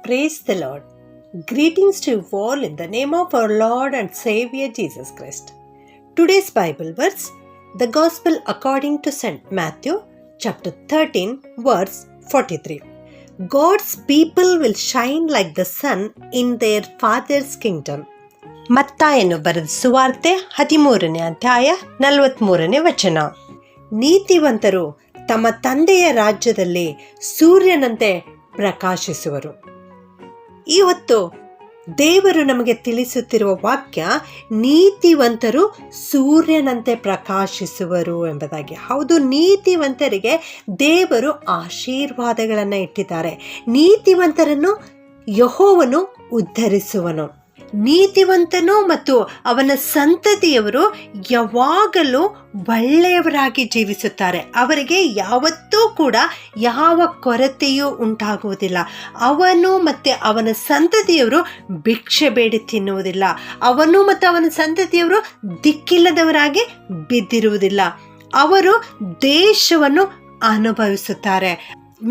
Praise the Lord. Greetings to you all in the name of our Lord and Savior Jesus Christ. Today's Bible verse, the Gospel according to St. Matthew, chapter 13, verse 43. God's people will shine like the sun in their Father's kingdom. ಮತ್ತಾಯನು ಬರೆದ ಸುವಾರ್ತೆ 13ನೇ ಅಧ್ಯಾಯ 43ನೇ ವಚನ. ನೀತಿವಂತರು ತಮ್ಮ ತಂದೆಯ ರಾಜ್ಯದಲ್ಲಿ ಸೂರ್ಯನಂತೆ ಪ್ರಕಾಶಿಸುವರು. ಇವತ್ತು ದೇವರು ನಮಗೆ ತಿಳಿಸುತ್ತಿರುವ ವಾಕ್ಯ ನೀತಿವಂತರು ಸೂರ್ಯನಂತೆ ಪ್ರಕಾಶಿಸುವರು ಎಂಬುದಾಗಿ. ಹೌದು, ನೀತಿವಂತರಿಗೆ ದೇವರು ಆಶೀರ್ವಾದಗಳನ್ನು ಇಟ್ಟಿದ್ದಾರೆ. ನೀತಿವಂತರನ್ನು ಯೆಹೋವನು ಉದ್ಧರಿಸುವನು. ನೀತಿವಂತನು ಮತ್ತು ಅವನ ಸಂತತಿಯವರು ಯಾವಾಗಲೂ ಒಳ್ಳೆಯವರಾಗಿ ಜೀವಿಸುತ್ತಾರೆ. ಅವರಿಗೆ ಯಾವತ್ತೂ ಕೂಡ ಯಾವ ಕೊರತೆಯೂ ಉಂಟಾಗುವುದಿಲ್ಲ. ಅವನು ಮತ್ತು ಅವನ ಸಂತತಿಯವರು ಭಿಕ್ಷೆ ಬೇಡಿ ತಿನ್ನುವುದಿಲ್ಲ. ಅವನು ಮತ್ತು ಅವನ ಸಂತತಿಯವರು ದಿಕ್ಕಿಲ್ಲದವರಾಗಿ ಬಿದ್ದಿರುವುದಿಲ್ಲ. ಅವರು ದೇಶವನ್ನು ಅನುಭವಿಸುತ್ತಾರೆ.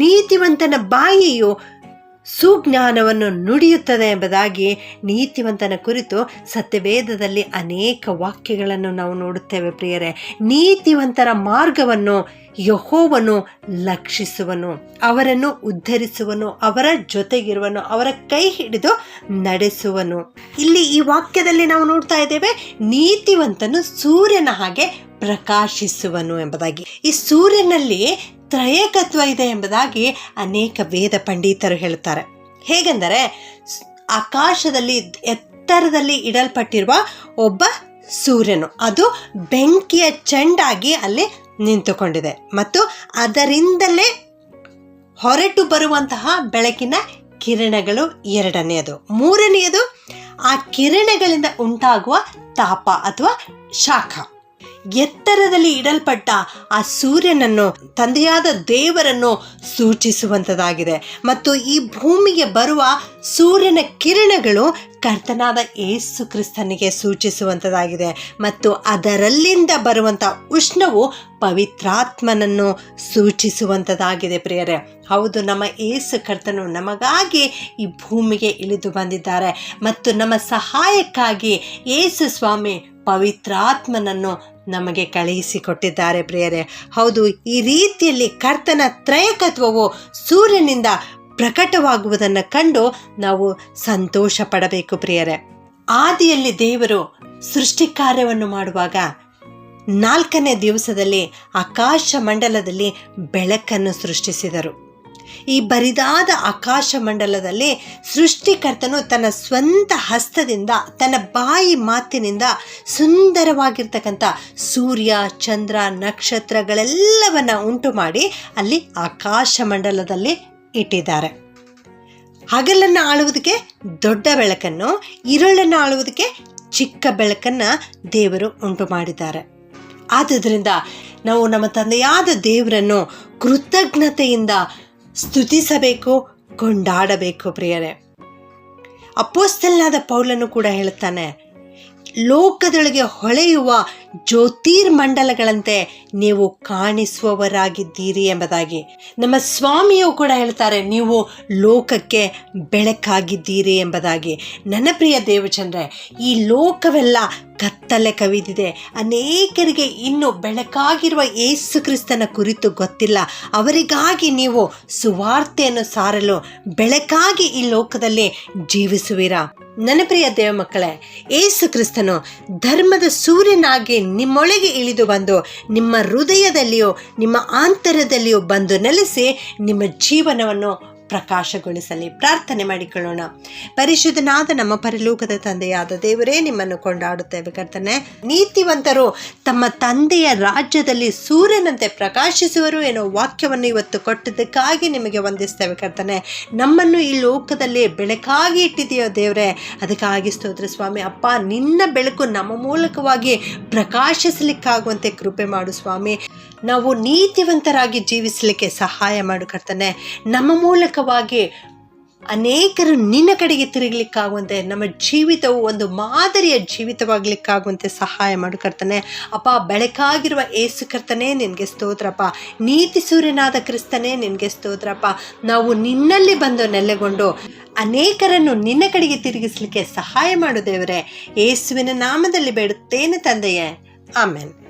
ನೀತಿವಂತನ ಬಾಯಿಯು ಸುಜ್ಞಾನವನ್ನು ನುಡಿಯುತ್ತದೆ ಎಂಬುದಾಗಿ ನೀತಿವಂತನ ಕುರಿತು ಸತ್ಯವೇದದಲ್ಲಿ ಅನೇಕ ವಾಕ್ಯಗಳನ್ನು ನಾವು ನೋಡುತ್ತೇವೆ ಪ್ರಿಯರೇ. ನೀತಿವಂತರ ಮಾರ್ಗವನ್ನು ಯೆಹೋವನು ಲಕ್ಷಿಸುವನು, ಅವರನ್ನು ಉದ್ಧರಿಸುವನು, ಅವರ ಜೊತೆಗಿರುವನು, ಅವರ ಕೈ ಹಿಡಿದು ನಡೆಸುವನು. ಇಲ್ಲಿ ಈ ವಾಕ್ಯದಲ್ಲಿ ನಾವು ನೋಡ್ತಾ ಇದ್ದೇವೆ, ನೀತಿವಂತನು ಸೂರ್ಯನ ಹಾಗೆ ಪ್ರಕಾಶಿಸುವನು ಎಂಬುದಾಗಿ. ಈ ಸೂರ್ಯನಲ್ಲಿ ತ್ರಯಕತ್ವ ಇದೆ ಎಂಬುದಾಗಿ ಅನೇಕ ವೇದ ಪಂಡಿತರು ಹೇಳುತ್ತಾರೆ. ಹೇಗೆಂದರೆ, ಆಕಾಶದಲ್ಲಿ ಎತ್ತರದಲ್ಲಿ ಇಡಲ್ಪಟ್ಟಿರುವ ಒಬ್ಬ ಸೂರ್ಯನು, ಅದು ಬೆಂಕಿಯ ಚೆಂಡಾಗಿ ಅಲ್ಲಿ ನಿಂತುಕೊಂಡಿದೆ ಮತ್ತು ಅದರಿಂದಲೇ ಹೊರಟು ಬರುವಂತಹ ಬೆಳಕಿನ ಕಿರಣಗಳು ಎರಡನೆಯದು. ಮೂರನೆಯದು ಆ ಕಿರಣಗಳಿಂದ ಉಂಟಾಗುವ ತಾಪ ಅಥವಾ ಶಾಖ. ಎತ್ತರದಲ್ಲಿ ಇಡಲ್ಪಟ್ಟ ಆ ಸೂರ್ಯನನ್ನು ತಂದೆಯಾದ ದೇವರನ್ನು ಸೂಚಿಸುವಂಥದ್ದಾಗಿದೆ ಮತ್ತು ಈ ಭೂಮಿಗೆ ಬರುವ ಸೂರ್ಯನ ಕಿರಣಗಳು ಕರ್ತನಾದ ಯೇಸು ಕ್ರಿಸ್ತನಿಗೆ ಸೂಚಿಸುವಂಥದ್ದಾಗಿದೆ ಮತ್ತು ಅದರಲ್ಲಿಂದ ಬರುವಂಥ ಉಷ್ಣವು ಪವಿತ್ರಾತ್ಮನನ್ನು ಸೂಚಿಸುವಂಥದ್ದಾಗಿದೆ ಪ್ರಿಯರೇ. ಹೌದು, ನಮ್ಮ ಯೇಸು ಕರ್ತನು ನಮಗಾಗಿ ಈ ಭೂಮಿಗೆ ಇಳಿದು ಬಂದಿದ್ದಾರೆ ಮತ್ತು ನಮ್ಮ ಸಹಾಯಕ್ಕಾಗಿ ಯೇಸು ಸ್ವಾಮಿ ಪವಿತ್ರಾತ್ಮನನ್ನು ನಮಗೆ ಕಳುಹಿಸಿಕೊಟ್ಟಿದ್ದಾರೆ ಪ್ರಿಯರೇ. ಹೌದು, ಈ ರೀತಿಯಲ್ಲಿ ಕರ್ತನ ತ್ರಯಕತ್ವವು ಸೂರ್ಯನಿಂದ ಪ್ರಕಟವಾಗುವುದನ್ನು ಕಂಡು ನಾವು ಸಂತೋಷ ಪಡಬೇಕು ಪ್ರಿಯರೇ. ಆದಿಯಲ್ಲಿ ದೇವರು ಸೃಷ್ಟಿ ಕಾರ್ಯವನ್ನು ಮಾಡುವಾಗ 4ನೇ ದಿವಸದಲ್ಲಿ ಆಕಾಶ ಮಂಡಲದಲ್ಲಿ ಬೆಳಕನ್ನು ಸೃಷ್ಟಿಸಿದರು. ಈ ಬರಿದಾದ ಆಕಾಶ ಮಂಡಲದಲ್ಲಿ ಸೃಷ್ಟಿಕರ್ತನು ತನ್ನ ಸ್ವಂತ ಹಸ್ತದಿಂದ, ತನ್ನ ಬಾಯಿ ಮಾತಿನಿಂದ ಸುಂದರವಾಗಿರ್ತಕ್ಕಂಥ ಸೂರ್ಯ, ಚಂದ್ರ, ನಕ್ಷತ್ರಗಳೆಲ್ಲವನ್ನ ಉಂಟು ಮಾಡಿ ಅಲ್ಲಿ ಆಕಾಶ ಮಂಡಲದಲ್ಲಿ ಇಟ್ಟಿದ್ದಾರೆ. ಹಗಲನ್ನು ಆಳುವುದಕ್ಕೆ ದೊಡ್ಡ ಬೆಳಕನ್ನು, ಇರುಳನ್ನು ಆಳುವುದಕ್ಕೆ ಚಿಕ್ಕ ಬೆಳಕನ್ನು ದೇವರು ಉಂಟು ಮಾಡಿದ್ದಾರೆ. ಆದುದರಿಂದ ನಾವು ನಮ್ಮ ತಂದೆಯಾದ ದೇವರನ್ನು ಕೃತಜ್ಞತೆಯಿಂದ ಸ್ತುತಿಸಬೇಕು, ಕೊಂಡಾಡಬೇಕು ಪ್ರಿಯರೇ. ಅಪೊಸ್ತಲನಾದ ಪೌಲನು ಕೂಡ ಹೇಳುತ್ತಾನೆ, ಲೋಕದೊಳಗೆ ಹೊಳೆಯುವ ಜ್ಯೋತಿರ್ಮಂಡಲಗಳಂತೆ ನೀವು ಕಾಣಿಸುವವರಾಗಿದ್ದೀರಿ ಎಂಬುದಾಗಿ. ನಮ್ಮ ಸ್ವಾಮಿಯು ಕೂಡ ಹೇಳ್ತಾರೆ, ನೀವು ಲೋಕಕ್ಕೆ ಬೆಳಕಾಗಿದ್ದೀರಿ ಎಂಬುದಾಗಿ. ನನ್ನ ಪ್ರಿಯ ದೇವಚಂದ್ರೆ, ಈ ಲೋಕವೆಲ್ಲ ಕತ್ತಲೆ ಕವಿದಿದೆ. ಅನೇಕರಿಗೆ ಇನ್ನು ಬೆಳಕಾಗಿರುವ ಯೇಸು ಕ್ರಿಸ್ತನ ಕುರಿತು ಗೊತ್ತಿಲ್ಲ. ಅವರಿಗಾಗಿ ನೀವು ಸುವಾರ್ತೆಯನ್ನು ಸಾರಲು ಬೆಳಕಾಗಿ ಈ ಲೋಕದಲ್ಲಿ ಜೀವಿಸುವಿರಾ. ನನ್ನ ಪ್ರಿಯ ದೇವ ಮಕ್ಕಳೇ, ಯೇಸು ಕ್ರಿಸ್ತನು ಧರ್ಮದ ಸೂರ್ಯನಾಗಿ ನಿಮ್ಮೊಳಗೆ ಇಳಿದು ಬಂದು ನಿಮ್ಮ ಹೃದಯದಲ್ಲಿಯೂ ನಿಮ್ಮ ಆಂತರ್ಯದಲ್ಲಿಯೂ ಬಂದು ನೆಲೆಸಿ ನಿಮ್ಮ ಜೀವನವನ್ನು ಪ್ರಕಾಶಗೊಳಿಸಲಿ. ಪ್ರಾರ್ಥನೆ ಮಾಡಿಕೊಳ್ಳೋಣ. ಪರಿಶುದ್ಧನಾದ ನಮ್ಮ ಪರಲೋಕದ ತಂದೆಯಾದ ದೇವರೇ, ನಿಮ್ಮನ್ನು ಕೊಂಡಾಡುತ್ತೇವೆ ಕರ್ತನೆ. ನೀತಿವಂತರು ತಮ್ಮ ತಂದೆಯ ರಾಜ್ಯದಲ್ಲಿ ಸೂರ್ಯನಂತೆ ಪ್ರಕಾಶಿಸುವರು ಎನ್ನುವ ವಾಕ್ಯವನ್ನು ಇವತ್ತು ಕೊಟ್ಟಿದ್ದಕ್ಕಾಗಿ ನಿಮಗೆ ವಂದಿಸ್ತೇವೆ ಕರ್ತನೆ. ನಮ್ಮನ್ನು ಈ ಲೋಕದಲ್ಲಿ ಬೆಳಕಾಗಿ ಇಟ್ಟಿದೆಯೋ ದೇವರೇ, ಅದಕ್ಕಾಗಿ ಸ್ತೋತ್ರ ಸ್ವಾಮಿ. ಅಪ್ಪ, ನಿನ್ನ ಬೆಳಕು ನಮ್ಮ ಮೂಲಕವಾಗಿ ಪ್ರಕಾಶಿಸಲಿಕ್ಕಾಗುವಂತೆ ಕೃಪೆ ಮಾಡು ಸ್ವಾಮಿ. ನಾವು ನೀತಿವಂತರಾಗಿ ಜೀವಿಸಲಿಕ್ಕೆ ಸಹಾಯ ಮಾಡು ಕರ್ತನೆ. ನಮ್ಮ ಮೂಲಕವಾಗಿ ಅನೇಕರು ನಿನ್ನ ಕಡೆಗೆ ತಿರುಗಲಿಕ್ಕಾಗುವಂತೆ, ನಮ್ಮ ಜೀವಿತವು ಒಂದು ಮಾದರಿಯ ಜೀವಿತವಾಗಲಿಕ್ಕಾಗುವಂತೆ ಸಹಾಯ ಮಾಡು ಕರ್ತನೆ. ಅಪ್ಪ, ಬೆಳಕಾಗಿರುವ ಯೇಸು ಕರ್ತನೇ ನಿನಗೆ ಸ್ತೋತ್ರಪ್ಪ. ನೀತಿ ಸೂರ್ಯನಾದ ಕ್ರಿಸ್ತನೇ ನಿನಗೆ ಸ್ತೋತ್ರಪ್ಪ. ನಾವು ನಿನ್ನಲ್ಲಿ ಬಂದು ನೆಲೆಗೊಂಡು ಅನೇಕರನ್ನು ನಿನ್ನ ಕಡೆಗೆ ತಿರುಗಿಸಲಿಕ್ಕೆ ಸಹಾಯ ಮಾಡು ದೇವರೇ. ಯೇಸುವಿನ ನಾಮದಲ್ಲಿ ಬೇಡುತ್ತೇನೆ ತಂದೆಯೇ, ಆಮೆನ್.